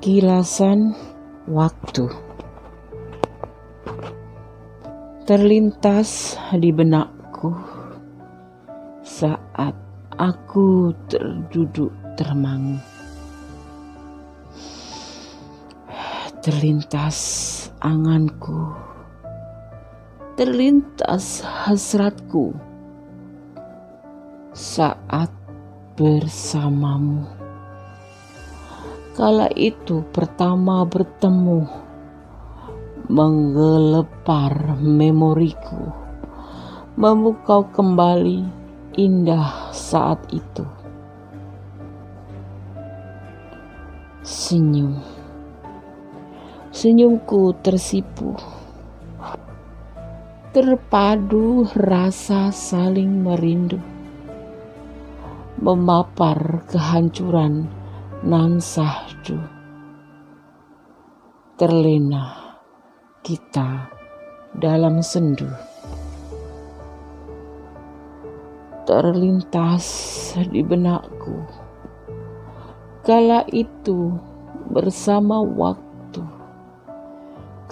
Kilasan waktu terlintas di benakku saat aku terduduk termangu. Terlintas anganku, terlintas hasratku saat bersamamu. Kala itu pertama bertemu, menggelepar memoriku, memukau kembali indah saat itu. Senyumku tersipu, terpadu rasa saling merindu, memapar kehancuran nan sahdu. Terlena kita dalam sendu. Terlintas di benakku kala itu bersama waktu,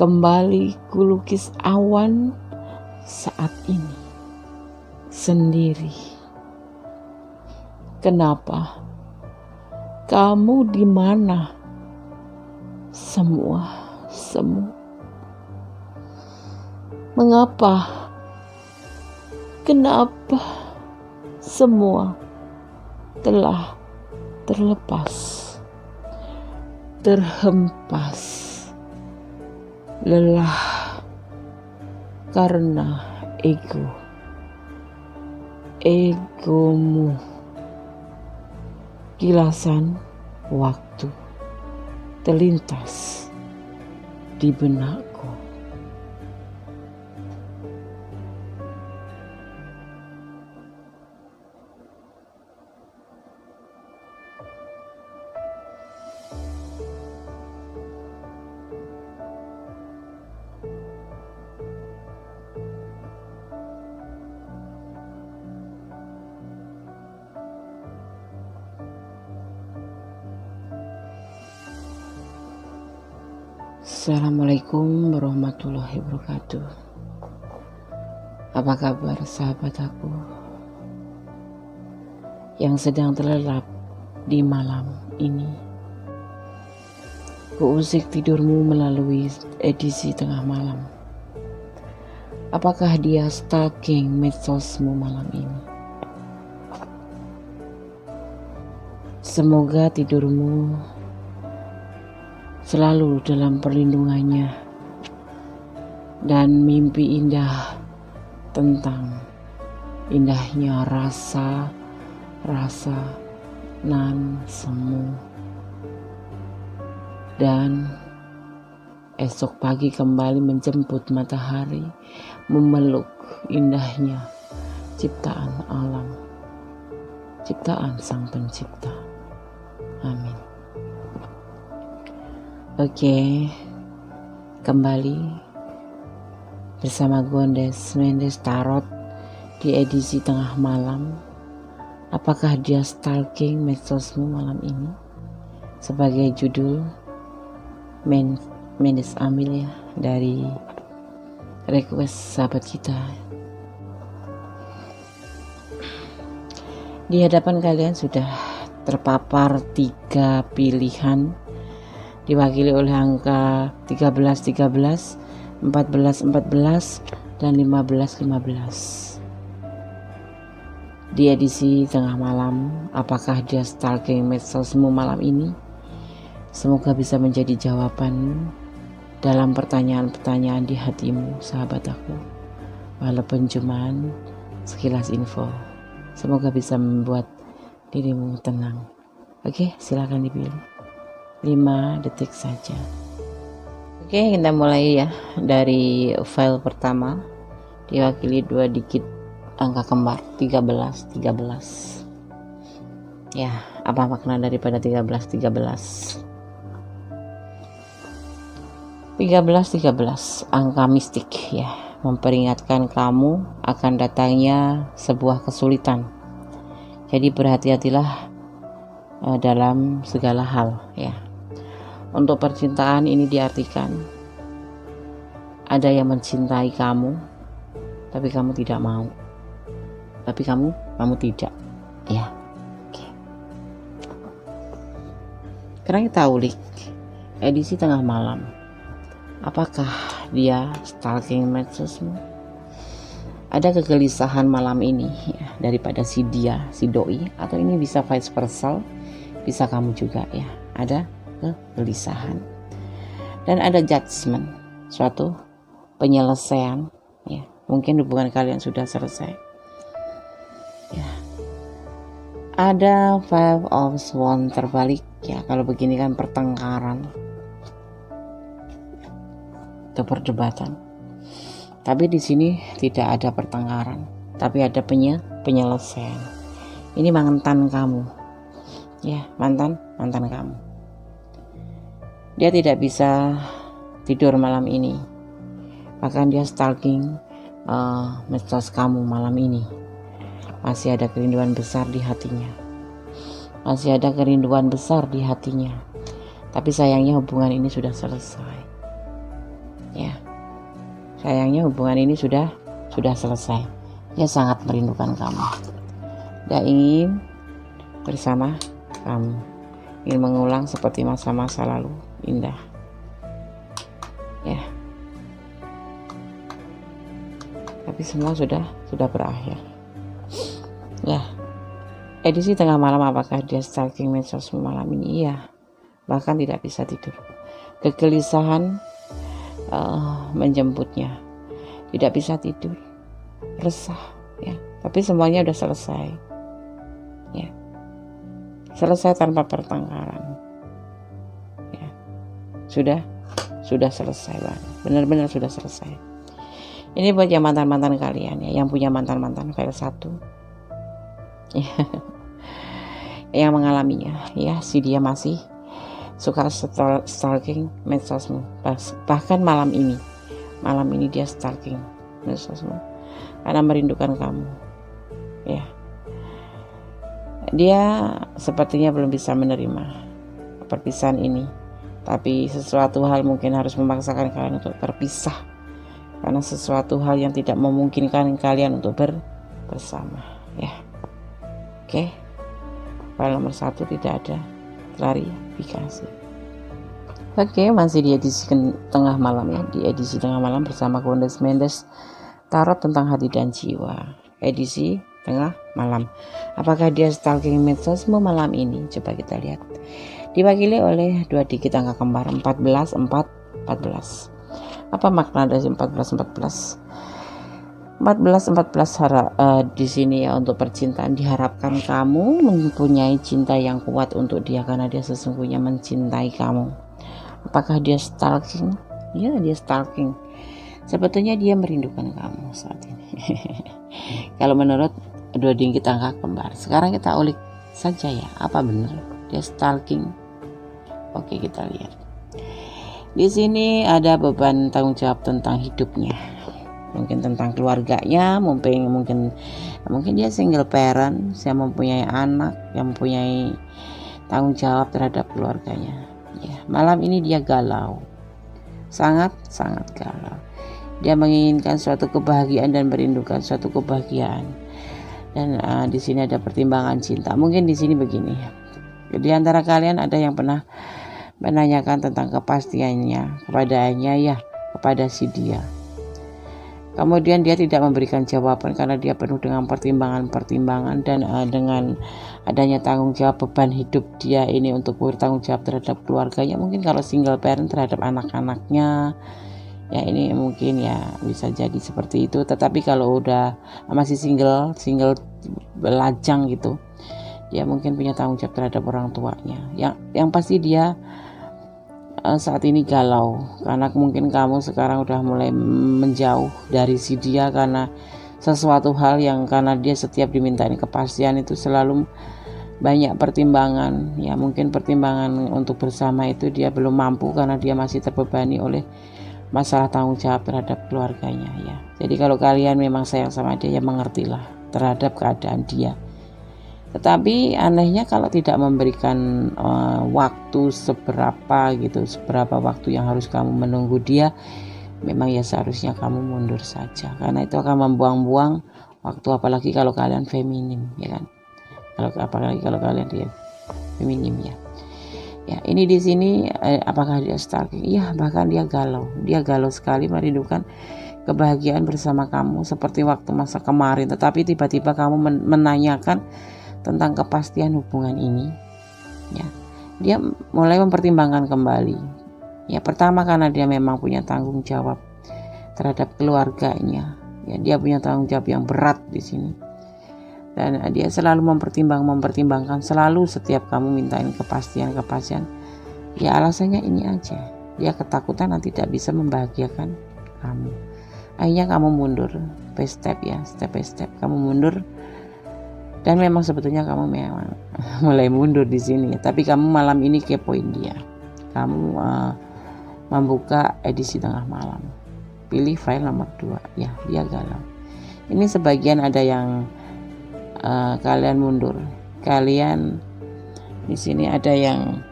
kembali kulukis awan saat ini sendiri. Kenapa? Kamu di mana? Semua. Mengapa? Kenapa? Semua telah terlepas, terhempas, lelah karena egomu. Kilasan waktu terlintas di benakku. Assalamualaikum warahmatullahi wabarakatuh. Apa kabar sahabat aku yang sedang terlelap di malam ini? Kuusik tidurmu melalui edisi tengah malam. Apakah dia stalking medsosmu malam ini? Semoga tidurmu selalu dalam perlindungannya dan mimpi indah tentang indahnya rasa nan semu. Dan esok pagi kembali menjemput matahari, memeluk indahnya ciptaan alam, ciptaan Sang Pencipta. Amin. Oke, kembali bersama Gondes Mendes Tarot di edisi tengah malam. Apakah dia stalking medsosmu malam ini? Sebagai judul Mendes ambil ya dari request sahabat kita. Di hadapan kalian sudah terpapar 3 pilihan, diwakili oleh angka 13, 14, 14, dan 15. Di edisi tengah malam, apakah dia stalking medsosmu malam ini? Semoga bisa menjadi jawaban dalam pertanyaan-pertanyaan di hatimu, sahabat aku. Walaupun cuman sekilas info, semoga bisa membuat dirimu tenang. Oke, silakan dipilih. 5 detik saja. Oke, kita mulai ya dari file pertama, diwakili 2 digit angka kembar 13. Ya, apa makna daripada 13? 13 angka mistik ya, memperingatkan kamu akan datangnya sebuah kesulitan. Jadi berhati-hatilah dalam segala hal ya. Untuk percintaan ini diartikan ada yang mencintai kamu, tapi kamu tidak mau. Tapi kamu tidak. Ya. Oke. Sekarang kita ulik edisi tengah malam. Apakah dia stalking medsosmu? Ada kegelisahan malam ini ya, daripada si doi, atau ini bisa vice versa, bisa kamu juga ya. Ada kegelisahan dan ada judgment, suatu penyelesaian ya. Mungkin hubungan kalian sudah selesai ya. Ada Five of Wands terbalik ya. Kalau begini kan pertengkaran atau perdebatan, tapi di sini tidak ada pertengkaran, tapi ada penyelesaian. Ini mantan kamu ya, mantan kamu. Dia tidak bisa tidur malam ini, bahkan dia stalking medsos kamu malam ini. Masih ada kerinduan besar di hatinya, tapi sayangnya hubungan ini sudah selesai ya. Hubungan ini sudah selesai. Dia sangat merindukan kamu, dia ingin bersama kamu, ingin mengulang seperti masa-masa lalu indah ya. Tapi semua sudah berakhir ya. Edisi tengah malam, apakah dia stalking medsosmu malam ini? Iya, bahkan tidak bisa tidur. Kegelisahan menjemputnya, tidak bisa tidur, resah ya. Tapi semuanya sudah selesai ya, selesai tanpa pertengkaran ya. Sudah selesai banget, benar-benar sudah selesai. Ini buat yang mantan kalian ya, yang punya mantan file 1 ya, yang mengalaminya ya. Si dia masih suka stalking medsosmu, bahkan malam ini dia stalking medsosmu karena merindukan kamu ya. Dia sepertinya belum bisa menerima perpisahan ini, tapi sesuatu hal mungkin harus memaksakan kalian untuk terpisah, karena sesuatu hal yang tidak memungkinkan kalian untuk bersama ya. Oke, file nomor 1 tidak ada klarifikasi. Oke, masih di edisi tengah malam ya, di edisi tengah malam bersama Kondes Mendes, tarot tentang hati dan jiwa. Edisi tengah malam, apakah dia stalking medsosmu malam ini? Coba kita lihat. Diwakili oleh 2 digit angka kembar 14. Apa makna dari 14? Di sini ya, untuk percintaan diharapkan kamu mempunyai cinta yang kuat untuk dia, karena dia sesungguhnya mencintai kamu. Apakah dia stalking? Ya, dia stalking. Sebetulnya dia merindukan kamu saat ini. Kalau menurut 2 digit angka kembar. Sekarang kita ulik saja ya, apa benar dia stalking? Oke, kita lihat. Di sini ada beban tanggung jawab tentang hidupnya, mungkin tentang keluarganya, mungkin dia single parent, yang mempunyai anak, yang mempunyai tanggung jawab terhadap keluarganya ya. Malam ini dia galau, sangat galau. Dia menginginkan suatu kebahagiaan dan merindukan suatu kebahagiaan, dan di sini ada pertimbangan cinta. Mungkin di sini begini, di antara kalian ada yang pernah menanyakan tentang kepastiannya kepada si dia. Kemudian dia tidak memberikan jawaban karena dia penuh dengan pertimbangan dan dengan adanya tanggung jawab beban hidup dia ini untuk bertanggung jawab terhadap keluarganya. Mungkin kalau single parent terhadap anak-anaknya ya, ini mungkin ya bisa jadi seperti itu. Tetapi kalau udah masih single lajang gitu, dia mungkin punya tanggung jawab terhadap orang tuanya. Yang pasti dia saat ini galau karena mungkin kamu sekarang udah mulai menjauh dari si dia, karena sesuatu hal yang karena dia setiap dimintain kepastian itu selalu banyak pertimbangan ya. Mungkin pertimbangan untuk bersama itu dia belum mampu karena dia masih terbebani oleh masalah tanggung jawab terhadap keluarganya ya. Jadi kalau kalian memang sayang sama dia, ya mengertilah terhadap keadaan dia Tetapi anehnya kalau tidak memberikan waktu seberapa waktu yang harus kamu menunggu dia, memang ya seharusnya kamu mundur saja, karena itu akan membuang-buang waktu, apalagi kalau kalian feminim, ya kan? Apalagi kalau kalian dia feminim ya. Ya, ini di sini apakah dia stalking? Iya, bahkan dia galau sekali merindukan kebahagiaan bersama kamu seperti waktu masa kemarin, tetapi tiba-tiba kamu menanyakan tentang kepastian hubungan ini. Ya, dia mulai mempertimbangkan kembali. Ya, pertama karena dia memang punya tanggung jawab terhadap keluarganya. Ya, dia punya tanggung jawab yang berat di sini. Dan dia selalu mempertimbangkan selalu setiap kamu mintain kepastian. Ya, alasannya ini aja. Dia ketakutan nanti tidak bisa membahagiakan kamu. Akhirnya kamu mundur step by step kamu mundur. Dan memang sebetulnya kamu memang mulai mundur di sini, tapi kamu malam ini kepoin dia. Kamu membuka edisi tengah malam, pilih file nomor 2. Ya, dia galau. Ini sebagian ada yang kalian mundur. Kalian di sini ada yang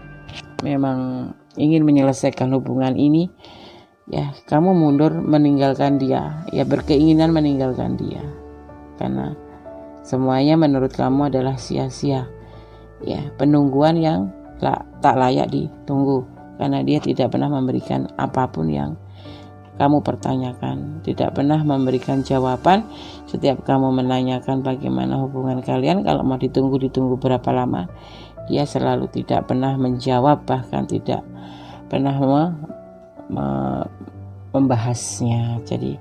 memang ingin menyelesaikan hubungan ini. Ya, kamu mundur meninggalkan dia. Ya, berkeinginan meninggalkan dia. Karena semuanya menurut kamu adalah sia-sia. Ya, penungguan yang tak layak ditunggu, karena dia tidak pernah memberikan apapun yang kamu pertanyakan, tidak pernah memberikan jawaban. Setiap kamu menanyakan bagaimana hubungan kalian, kalau mau ditunggu berapa lama, dia selalu tidak pernah menjawab, bahkan tidak pernah membahasnya. Jadi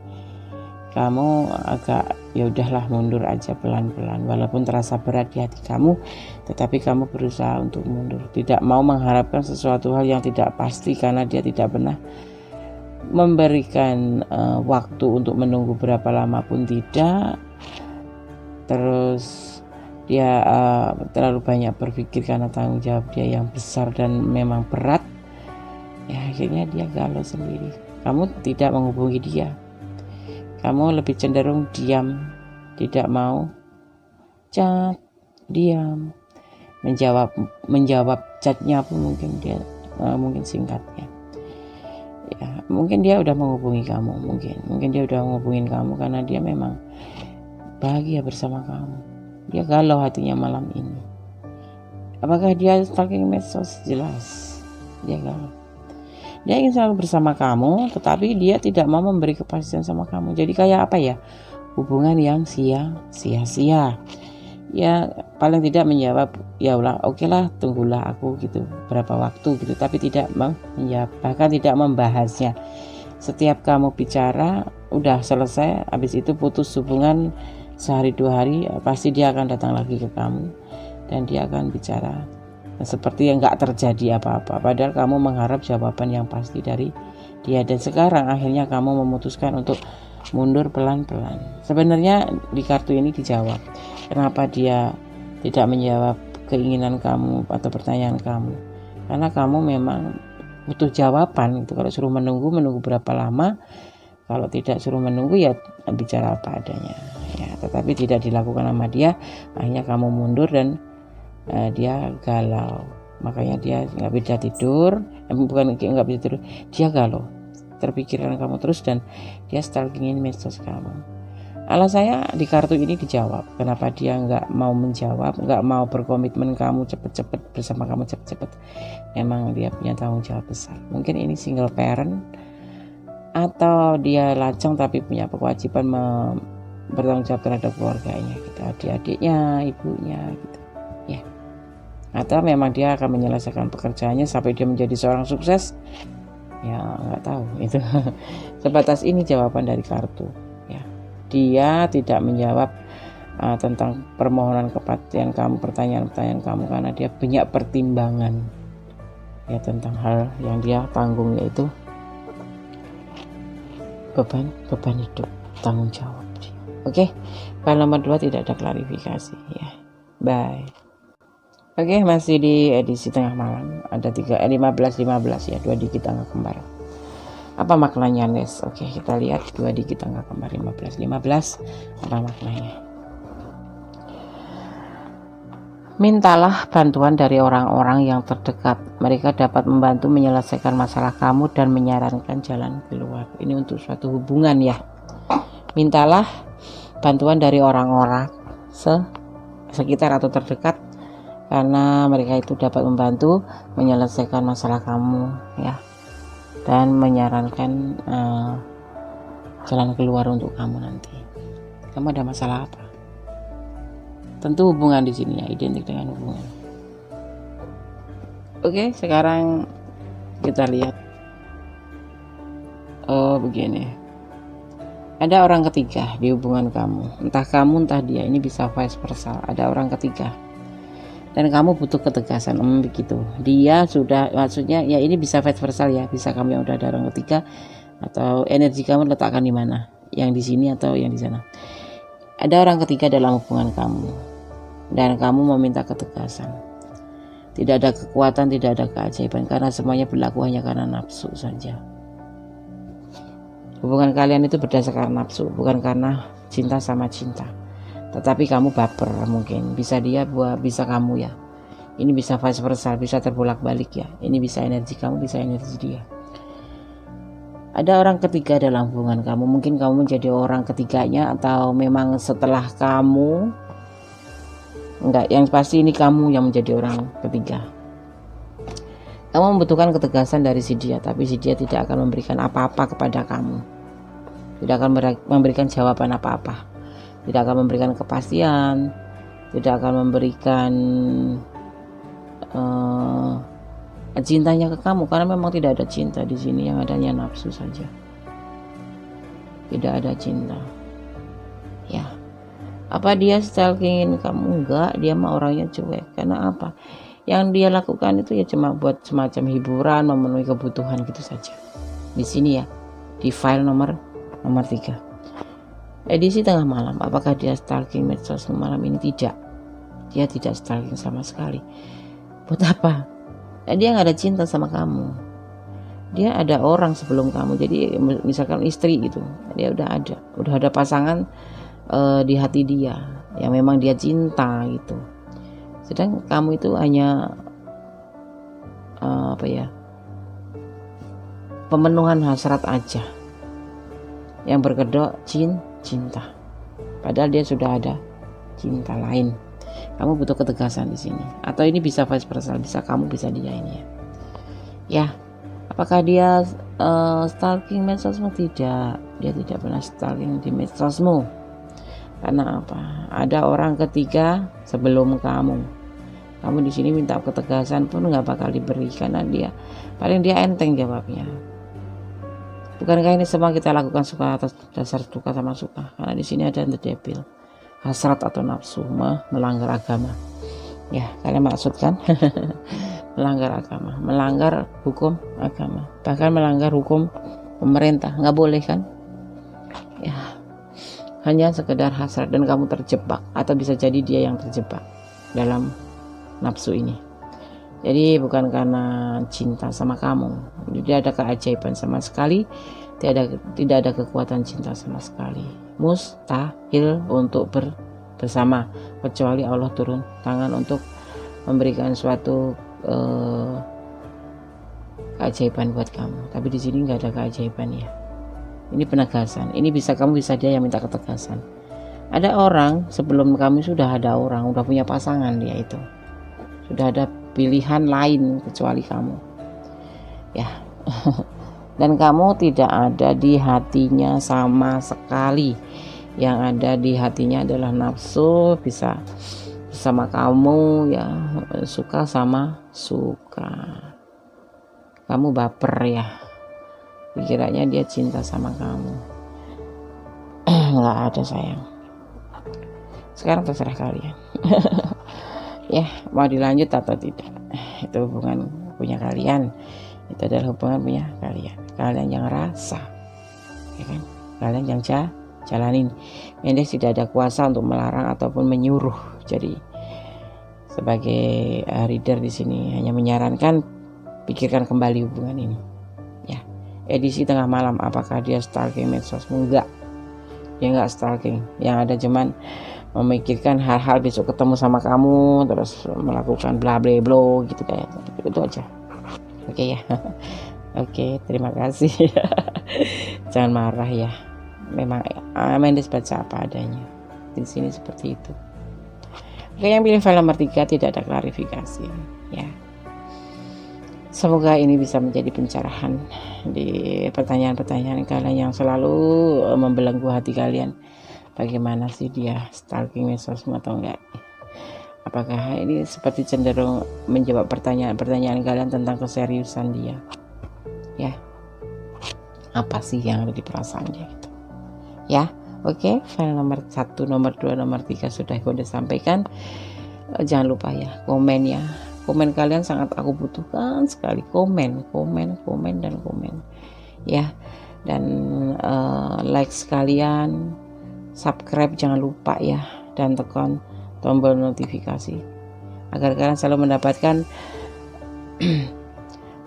kamu agak ya udahlah, mundur aja pelan-pelan, walaupun terasa berat di hati kamu, tetapi kamu berusaha untuk mundur, tidak mau mengharapkan sesuatu hal yang tidak pasti, karena dia tidak pernah memberikan waktu untuk menunggu berapa lama pun tidak. Terus dia terlalu banyak berpikir karena tanggung jawab dia yang besar dan memang berat. Ya, akhirnya dia galau sendiri. Kamu tidak menghubungi dia, kamu lebih cenderung diam, tidak mau chat, diam, menjawab chatnya pun mungkin dia mungkin singkatnya. Ya, mungkin dia udah menghubungi kamu, mungkin dia udah menghubungin kamu karena dia memang bahagia bersama kamu. Dia galau hatinya malam ini. Apakah dia stalking medsos? Jelas dia galau. Dia ingin selalu bersama kamu, tetapi dia tidak mau memberi kepastian sama kamu. Jadi kayak apa ya? Hubungan yang sia-sia. Ya, paling tidak menjawab, ya ulah, oke lah, tunggulah aku gitu, berapa waktu gitu, tapi tidak menjawab, bahkan tidak membahasnya. Setiap kamu bicara, udah selesai, habis itu putus hubungan sehari 2 hari, pasti dia akan datang lagi ke kamu dan dia akan bicara seperti yang gak terjadi apa-apa, padahal kamu mengharap jawaban yang pasti dari dia. Dan sekarang akhirnya kamu memutuskan untuk mundur pelan-pelan. Sebenarnya di kartu ini dijawab kenapa dia tidak menjawab keinginan kamu atau pertanyaan kamu, karena kamu memang butuh jawaban itu. Kalau suruh menunggu berapa lama, kalau tidak suruh menunggu ya bicara apa adanya ya. Tetapi tidak dilakukan sama dia, akhirnya kamu mundur dan dia galau. Makanya dia nggak bisa tidur, bukan nggak bisa tidur, dia galau, terpikirkan kamu terus, dan dia stalkingin medsos kamu. Alasannya di kartu ini dijawab kenapa dia nggak mau menjawab, nggak mau berkomitmen kamu cepet-cepet bersama kamu cepet-cepet. Memang dia punya tanggung jawab besar. Mungkin ini single parent, atau dia lajang tapi punya kewajiban bertanggung jawab terhadap keluarganya gitu, adik-adiknya, ibunya gitu ya. Atau memang dia akan menyelesaikan pekerjaannya sampai dia menjadi seorang sukses, ya nggak tahu itu. Sebatas ini jawaban dari kartu ya. Dia tidak menjawab tentang permohonan kepastian kamu, pertanyaan-pertanyaan kamu, karena dia banyak pertimbangan ya tentang hal yang dia tanggung, yaitu beban hidup, tanggung jawab dia. Oke, file nomor 2 tidak ada klarifikasi ya. Bye. Oke, masih di edisi tengah malam. Ada 15 ya, 2 digit angka kembar. Apa maknanya, Les? Oke, kita lihat 2 digit angka kembar 15 apa maknanya. Mintalah bantuan dari orang-orang yang terdekat. Mereka dapat membantu menyelesaikan masalah kamu dan menyarankan jalan keluar. Ini untuk suatu hubungan ya. Mintalah bantuan dari orang-orang sekitar atau terdekat, karena mereka itu dapat membantu menyelesaikan masalah kamu ya, dan menyarankan jalan keluar untuk kamu nanti. Kamu ada masalah apa? Tentu hubungan di sini ya, identik dengan hubungan. Oke, sekarang kita lihat. Oh, begini. Ada orang ketiga di hubungan kamu. Entah kamu, entah dia. Ini bisa vice versa. Ada orang ketiga. Dan kamu butuh ketegasan. Begitu. Dia sudah, maksudnya ya ini bisa vice versa ya. Bisa kamu yang udah ada orang ketiga, atau energi kamu letakkan di mana? Yang di sini atau yang di sana. Ada orang ketiga dalam hubungan kamu, dan kamu meminta ketegasan. Tidak ada kekuatan, tidak ada keajaiban, karena semuanya berlaku hanya karena nafsu saja. Hubungan kalian itu berdasarkan nafsu, bukan karena cinta sama cinta. Tetapi kamu baper mungkin, bisa dia, bisa kamu ya. Ini bisa vice versa, bisa terbolak-balik ya. Ini bisa energi kamu, bisa energi dia. Ada orang ketiga dalam hubungan kamu. Mungkin kamu menjadi orang ketiganya, atau memang setelah kamu. Enggak, yang pasti ini kamu yang menjadi orang ketiga. Kamu membutuhkan ketegasan dari si dia, tapi si dia tidak akan memberikan apa-apa kepada kamu. Tidak akan memberikan jawaban apa-apa. Tidak akan memberikan kepastian. Tidak akan memberikan cintanya ke kamu, karena memang tidak ada cinta di sini. Yang adanya nafsu saja. Tidak ada cinta. Ya. Apa dia stalkingin kamu? Enggak, dia mah orangnya cuek. Karena apa? Yang dia lakukan itu ya cuma buat semacam hiburan, memenuhi kebutuhan gitu saja. Di sini ya, di file nomor 3. Edisi tengah malam. Apakah dia stalking medsos malam ini? Tidak. Dia tidak stalking sama sekali. Buat apa? Dia nggak ada cinta sama kamu. Dia ada orang sebelum kamu. Jadi misalkan istri gitu, dia udah ada pasangan di hati dia yang memang dia cinta gitu. Sedang kamu itu hanya pemenuhan hasrat aja, yang berkedok cinta. Padahal dia sudah ada cinta lain. Kamu butuh ketegasan di sini. Atau ini bisa vice versa, bisa kamu, bisa dia ini ya. Ya, apakah dia stalking medsosmu? Tidak, dia tidak pernah stalking di medsosmu. Karena apa? Ada orang ketiga sebelum kamu. Kamu di sini minta ketegasan pun nggak bakal diberi, karena dia paling dia enteng jawabnya. Bukankah ini semua kita lakukan suka atas dasar suka sama suka? Karena di sini ada debil, hasrat atau nafsu, melanggar agama. Ya, kalian maksudkan melanggar agama, melanggar hukum agama, bahkan melanggar hukum pemerintah, nggak boleh kan? Ya, hanya sekedar hasrat, dan kamu terjebak, atau bisa jadi dia yang terjebak dalam nafsu ini. Jadi bukan karena cinta sama kamu, tidak ada keajaiban sama sekali, tidak ada kekuatan cinta sama sekali. Mustahil untuk bersama, kecuali Allah turun tangan untuk memberikan suatu keajaiban buat kamu. Tapi di sini nggak ada keajaiban ya. Ini penegasan. Ini bisa kamu, bisa dia yang minta ketegasan. Ada orang sebelum kamu, sudah ada orang, udah punya pasangan, dia itu sudah ada pilihan lain kecuali kamu ya. Dan kamu tidak ada di hatinya sama sekali. Yang ada di hatinya adalah nafsu, bisa sama kamu ya, suka sama suka. Kamu baper ya, pikirannya dia cinta sama kamu. Nggak ada sayang. Sekarang terserah kalian. Ya, mau dilanjut atau tidak, itu hubungan punya kalian. Itu adalah hubungan punya kalian. Kalian yang rasa, ya kan? Kalian yang jalanin. Mendes tidak ada kuasa untuk melarang ataupun menyuruh. Jadi sebagai reader di sini hanya menyarankan, pikirkan kembali hubungan ini. Ya, edisi tengah malam. Apakah dia stalking medsosmu? Enggak, dia enggak stalking. Yang ada cuman memikirkan hal-hal besok ketemu sama kamu, terus melakukan bla bla bla gitu kayak itu aja. Oke ya. Oke, terima kasih. Jangan marah ya. Memang Mendes baca apa adanya. Di sini seperti itu. Oke, yang pilih file nomor 3 tidak ada klarifikasi ya. Semoga ini bisa menjadi pencerahan di pertanyaan-pertanyaan kalian yang selalu membelenggu hati kalian. Bagaimana sih dia stalking medsosmu atau enggak? Apakah ini seperti cenderung menjawab pertanyaan-pertanyaan kalian tentang keseriusan dia? Ya, apa sih yang ada di perasaan dia gitu? Ya, oke, file nomor 1, nomor 2, nomor 3 sudah Konde sampaikan. Jangan lupa ya, komen ya. Komen kalian sangat aku butuhkan sekali. Komen ya. Dan like sekalian, subscribe jangan lupa ya, dan tekan tombol notifikasi agar kalian selalu mendapatkan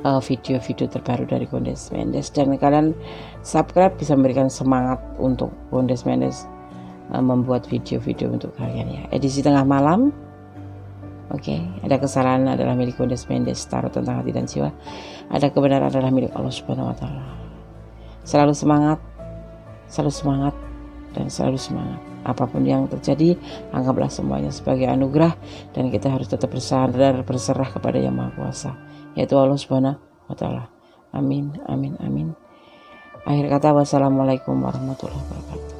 video-video terbaru dari Kondes Mendes. Dan kalian subscribe bisa memberikan semangat untuk Kondes Mendes membuat video-video untuk kalian ya. Edisi tengah malam. Oke, ada kesalahan adalah milik Kondes Mendes, taruh tentang hati dan jiwa. Ada kebenaran adalah milik Allah Subhanahu wa taala. Selalu semangat, dan selalu semangat. Apapun yang terjadi, anggaplah semuanya sebagai anugerah, dan kita harus tetap berserah kepada Yang Maha Kuasa, yaitu Allah Subhanahu wa taala. Amin. Akhir kata, wassalamualaikum warahmatullahi wabarakatuh.